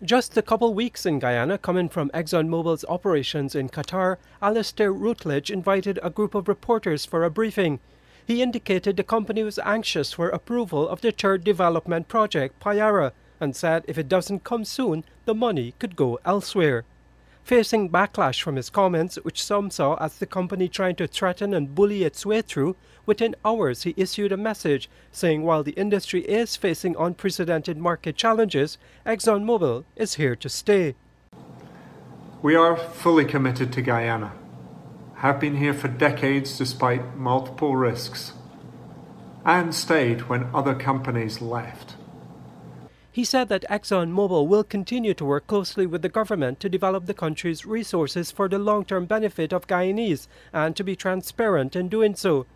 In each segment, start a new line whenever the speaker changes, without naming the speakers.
Just a couple weeks in Guyana, coming from Exxonmobil's operations in Qatar, Alistair Routledge invited a group of reporters for a briefing. He indicated the company was anxious for approval of the third development project, Payara, and said if it doesn't come soon, the money could go elsewhere. Facing backlash from his comments, which some saw as the company trying to threaten and bully its way through, within hours he issued a message saying while the industry is facing unprecedented market challenges, Exxonmobil is here to stay.
We are fully committed to Guyana, have been here for decades despite multiple risks, and stayed when other companies left.
He said that Exxonmobil will continue to work closely with the government to develop the country's resources for the long-term benefit of Guyanese and to be transparent in doing so.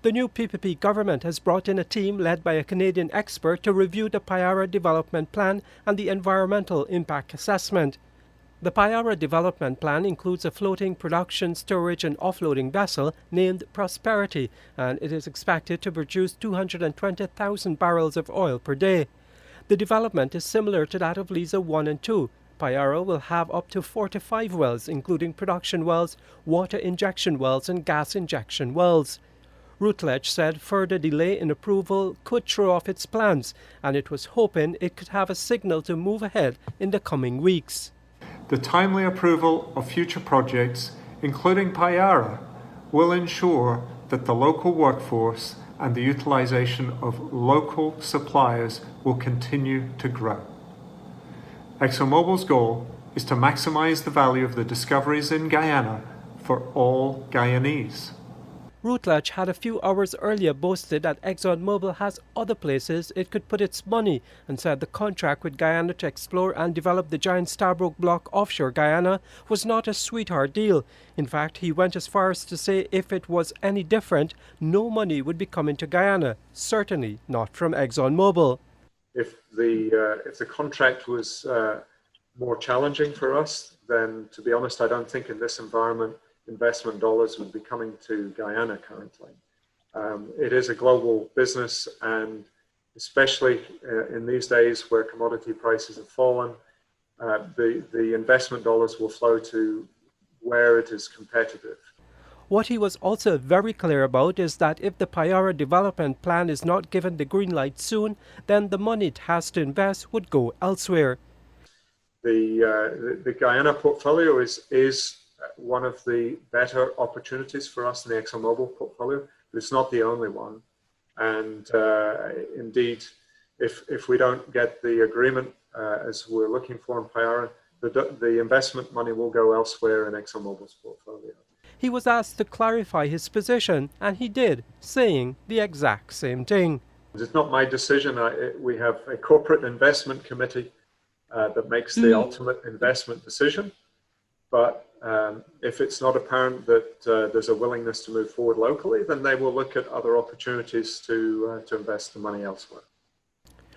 The new PPP government has brought in a team led by a Canadian expert to review the Payara development plan and the environmental impact assessment. The Payara development plan includes a floating production, storage and offloading vessel named Prosperity, and it is expected to produce 220,000 barrels of oil per day. The development is similar to that of Liza 1 and 2. Payara will have up to 45 wells, including production wells, water injection wells and gas injection wells. Routledge said further delay in approval could throw off its plans, and it was hoping it could have a signal to move ahead in the coming weeks.
The timely approval of future projects, including Payara, will ensure that the local workforce and the utilization of local suppliers will continue to grow. ExxonMobil's goal is to maximize the value of the discoveries in Guyana for all Guyanese.
Routledge had a few hours earlier boasted that ExxonMobil has other places it could put its money and said the contract with Guyana to explore and develop the giant Stabroek block offshore Guyana was not a sweetheart deal. In fact, he went as far as to say if it was any different, no money would be coming to Guyana, certainly not from ExxonMobil.
If the contract was more challenging for us, then to be honest, I don't think in this environment investment dollars would be coming to Guyana currently. It is a global business, and especially in these days where commodity prices have fallen, the investment dollars will flow to where it is competitive.
What he was also very clear about is that if the Payara development plan is not given the green light soon, then the money it has to invest would go elsewhere.
The Guyana portfolio is one of the better opportunities for us in the ExxonMobil portfolio, but it's not the only one. And indeed, if we don't get the agreement as we're looking for in Payara, the investment money will go elsewhere in ExxonMobil's portfolio.
He was asked to clarify his position, and he did, saying the exact same thing.
It's not my decision. We have a corporate investment committee that makes the ultimate investment decision. But if it's not apparent that there's a willingness to move forward locally, then they will look at other opportunities to invest the money elsewhere.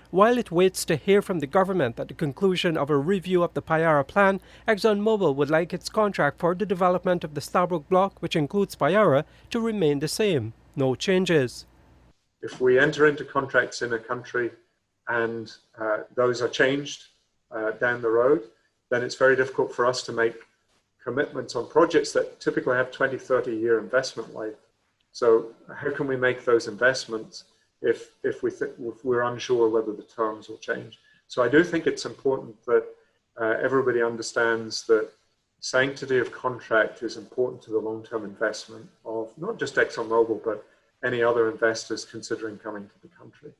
While it waits to hear from the government at the conclusion of a review of the Payara plan, ExxonMobil would like its contract for the development of the Stabroek block, which includes Payara, to remain the same. No changes.
If we enter into contracts in a country and those are changed down the road, then it's very difficult for us to make commitments on projects that typically have 20, 30-year investment life. So how can we make those investments if we're unsure whether the terms will change? So I do think it's important that everybody understands that sanctity of contract is important to the long-term investment of not just ExxonMobil, but any other investors considering coming to the country.